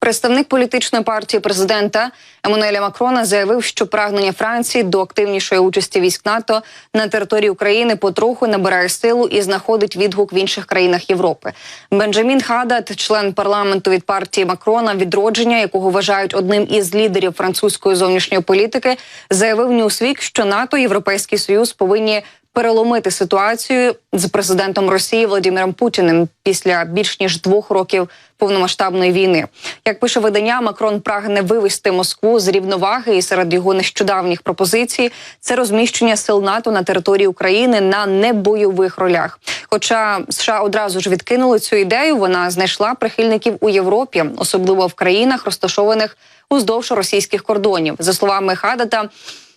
Представник політичної партії президента Еммануеля Макрона заявив, що прагнення Франції до активнішої участі військ НАТО на території України потроху набирає силу і знаходить відгук в інших країнах Європи. Бенджамін Хадад, член парламенту від партії Макрона «Відродження», якого вважають одним із лідерів французької зовнішньої політики, заявив Newsweek, що НАТО і Європейський Союз повинні переломити ситуацію з президентом Росії Володимиром Путіним після більш ніж 2 років повномасштабної війни. Як пише видання, Макрон прагне вивести Москву з рівноваги, і серед його нещодавніх пропозицій це розміщення сил НАТО на території України на небойових ролях. Хоча США одразу ж відкинули цю ідею, вона знайшла прихильників у Європі, особливо в країнах, розташованих уздовж російських кордонів. За словами Хадада,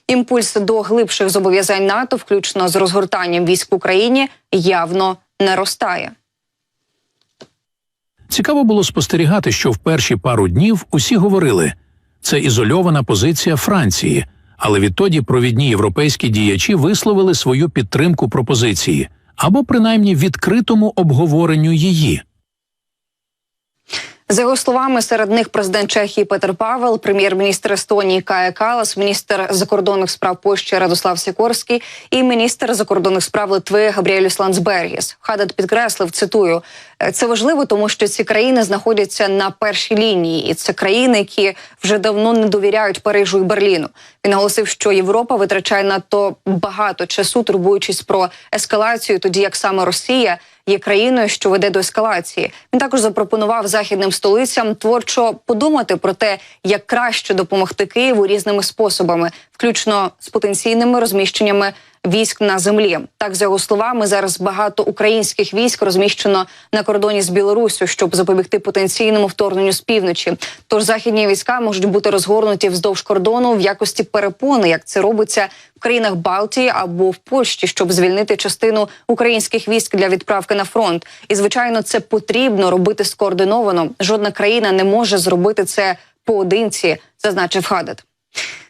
імпульс до глибших зобов'язань НАТО, включно з розгортанням військ в Україні, явно наростає. Цікаво було спостерігати, що в перші пару днів усі говорили – це ізольована позиція Франції, але відтоді провідні європейські діячі висловили свою підтримку пропозиції або принаймні відкритому обговоренню її. За його словами, серед них президент Чехії Петр Павел, прем'єр-міністр Естонії Кая Калас, міністр закордонних справ Польщі Радослав Сікорський і міністр закордонних справ Литви Габріелюс Ландсбергіс. Хадад підкреслив, цитую, «Це важливо, тому що ці країни знаходяться на першій лінії, і це країни, які вже давно не довіряють Парижу і Берліну». Він наголосив, що Європа витрачає надто багато часу, турбуючись про ескалацію, тоді як саме Росія є країною, що веде до ескалації. Він також запропонував західним столицям творчо подумати про те, як краще допомогти Києву різними способами, включно з потенційними розміщеннями військ на землі. Так, за його словами, зараз багато українських військ розміщено на кордоні з Білоруссю, щоб запобігти потенційному вторгненню з півночі. Тож західні війська можуть бути розгорнуті вздовж кордону в якості перепони, як це робиться в країнах Балтії або в Польщі, щоб звільнити частину українських військ для відправки на фронт. І, звичайно, це потрібно робити скоординовано. Жодна країна не може зробити це поодинці, зазначив Хадад.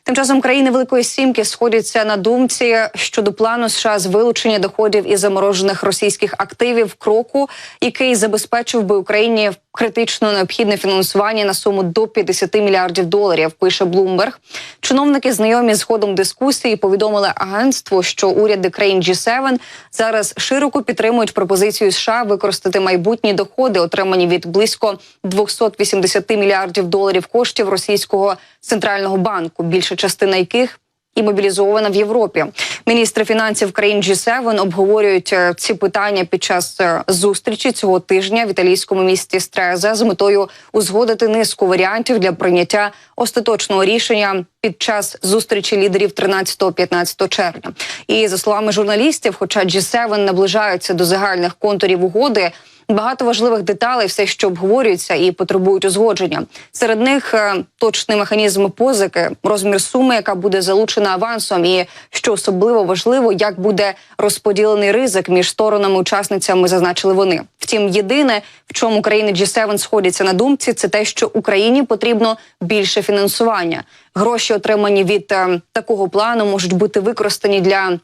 Тим часом країни Великої Сімки сходяться на думці щодо плану США з вилучення доходів із заморожених російських активів, кроку, який забезпечив би Україні критично необхідне фінансування на суму до $50 мільярдів, пише Bloomberg. Чиновники, знайомі з ходом дискусії, повідомили агентству, що уряди країн G7 зараз широко підтримують пропозицію США використати майбутні доходи, отримані від близько $280 мільярдів коштів російського центрального банку, більша частина яких і мобілізована в Європі. Міністри фінансів країн G7 обговорюють ці питання під час зустрічі цього тижня в італійському місті Стреза з метою узгодити низку варіантів для прийняття остаточного рішення під час зустрічі лідерів 13-15 червня. І, за словами журналістів, хоча G7 наближаються до загальних контурів угоди, багато важливих деталей все ще обговорюються і потребують узгодження. Серед них точний механізм позики, розмір суми, яка буде залучена авансом, і, що особливо важливо, як буде розподілений ризик між сторонами-учасницями, зазначили вони. Втім, єдине, в чому країни G7 сходяться на думці, це те, що Україні потрібно більше фінансування. Гроші, отримані від такого плану, можуть бути використані для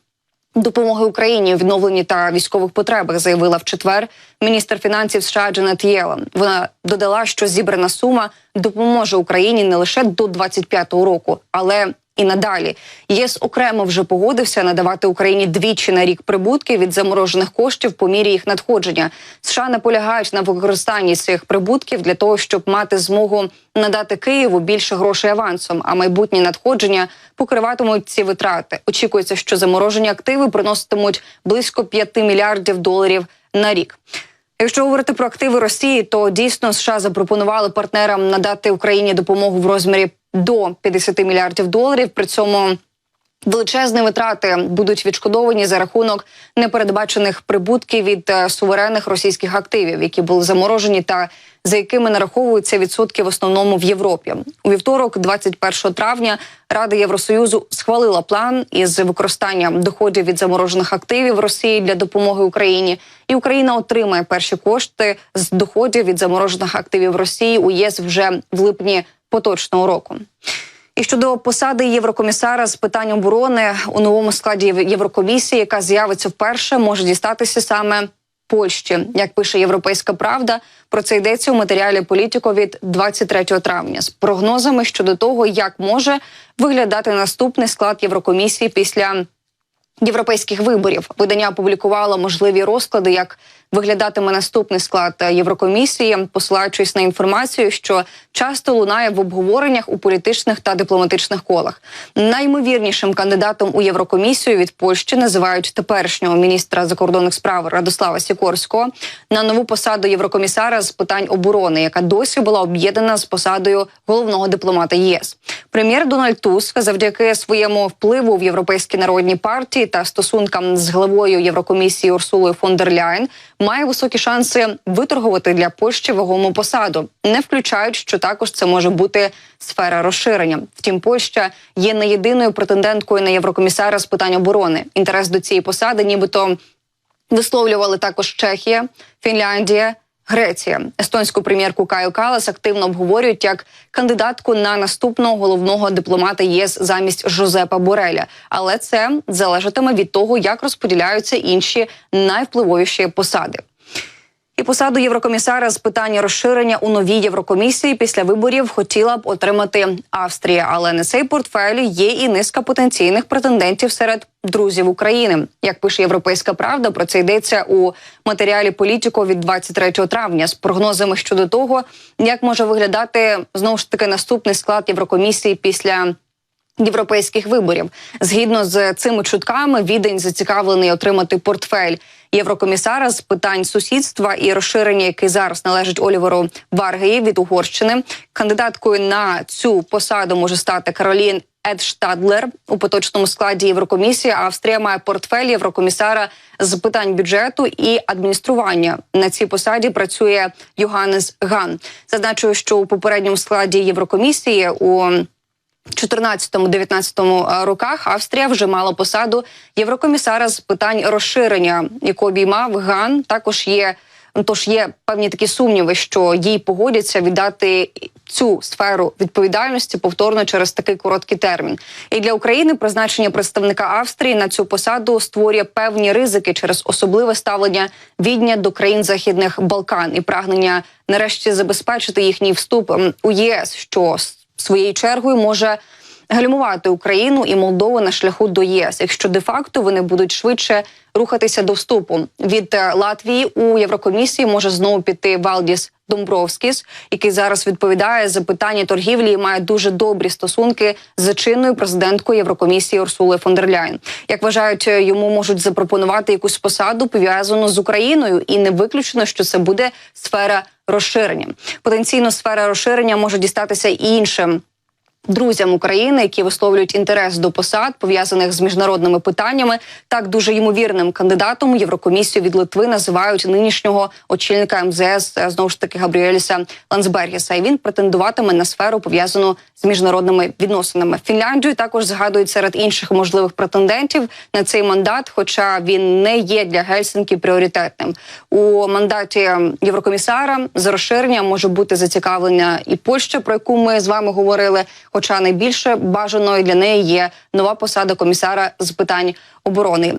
допомоги Україні у відновленні та військових потребах, заявила в четвер міністр фінансів США Джанет Єлен. Вона додала, що зібрана сума допоможе Україні не лише до 25-го року, але і надалі. ЄС окремо вже погодився надавати Україні двічі на рік прибутки від заморожених коштів по мірі їх надходження. США наполягають на використанні цих прибутків для того, щоб мати змогу надати Києву більше грошей авансом, а майбутні надходження покриватимуть ці витрати. Очікується, що заморожені активи приноситимуть близько $5 мільярдів на рік. Якщо говорити про активи Росії, то дійсно США запропонували партнерам надати Україні допомогу в розмірі до $50 мільярдів. При цьому величезні витрати будуть відшкодовані за рахунок непередбачених прибутків від суверенних російських активів, які були заморожені та за якими нараховуються відсотки в основному в Європі. У вівторок, 21 травня, Рада Євросоюзу схвалила план із використанням доходів від заморожених активів Росії для допомоги Україні. І Україна отримає перші кошти з доходів від заморожених активів Росії у ЄС вже в липні поточного року. І щодо посади єврокомісара з питань оборони у новому складі Єврокомісії, яка з'явиться вперше, може дістатися саме Польщі. Як пише «Європейська правда», про це йдеться у матеріалі «Політіко» від 23 травня з прогнозами щодо того, як може виглядати наступний склад Єврокомісії після європейських виборів. Видання опублікувало можливі розклади, як виглядатиме наступний склад Єврокомісії, посилаючись на інформацію, що часто лунає в обговореннях у політичних та дипломатичних колах. Наймовірнішим кандидатом у Єврокомісію від Польщі називають теперішнього міністра закордонних справ Радослава Сікорського на нову посаду єврокомісара з питань оборони, яка досі була об'єднана з посадою головного дипломата ЄС. Прем'єр Дональд Туск завдяки своєму впливу в Європейській народній партії та стосункам з главою Єврокомісії Урсулою фон дер Ляєн має високі шанси виторгувати для Польщі вагому посаду, не включають, що також це може бути сфера розширення. Втім, Польща є не єдиною претенденткою на єврокомісара з питань оборони. Інтерес до цієї посади нібито висловлювали також Чехія, Фінляндія, Греція. Естонську прем'єрку Каю Каллас активно обговорюють як кандидатку на наступного головного дипломата ЄС замість Жозепа Бореля. Але це залежатиме від того, як розподіляються інші найвпливовіші посади. І посаду єврокомісара з питань розширення у новій Єврокомісії після виборів хотіла б отримати Австрія. Але на цей портфель є і низка потенційних претендентів серед друзів України. Як пише «Європейська правда», про це йдеться у матеріалі «Політіко» від 23 травня з прогнозами щодо того, як може виглядати, знову ж таки, наступний склад Єврокомісії після європейських виборів. Згідно з цими чутками, Відень зацікавлений отримати портфель єврокомісара з питань сусідства і розширення, який зараз належить Оліверу Варгеї від Угорщини. Кандидаткою на цю посаду може стати Каролін Едштадлер. У поточному складі Єврокомісії Австрія має портфель єврокомісара з питань бюджету і адміністрування. На цій посаді працює Йоханнес Ган. Зазначую, що у попередньому складі Єврокомісії у 2014-2019 роках Австрія вже мала посаду єврокомісара з питань розширення, яку обіймав Ган. Тож є певні такі сумніви, що їй погодяться віддати цю сферу відповідальності повторно через такий короткий термін. І для України призначення представника Австрії на цю посаду створює певні ризики через особливе ставлення Відня до країн Західних Балкан і прагнення нарешті забезпечити їхній вступ у ЄС, що своєю чергою може гальмувати Україну і Молдову на шляху до ЄС, якщо де-факто вони будуть швидше рухатися до вступу. Від Латвії у Єврокомісії може знову піти Валдіс Домбровскіс, який зараз відповідає за питання торгівлі і має дуже добрі стосунки з чинною президенткою Єврокомісії Урсулою фон дер Ляєн. Як вважають, йому можуть запропонувати якусь посаду, пов'язану з Україною, і не виключено, що це буде сфера розширення. Потенційно сфера розширення може дістатися і іншим друзям України, які висловлюють інтерес до посад, пов'язаних з міжнародними питаннями. Так, дуже ймовірним кандидатом у Єврокомісію від Литви називають нинішнього очільника МЗС, знову ж таки, Габріеліса Лансбергіса. І він претендуватиме на сферу, пов'язану з міжнародними відносинами. Фінляндію також згадують серед інших можливих претендентів на цей мандат, хоча він не є для Гельсінкі пріоритетним. У мандаті єврокомісара з розширення може бути зацікавлена і Польща, про яку ми з вами говорили, хоча найбільше бажаною для неї є нова посада комісара з питань оборони.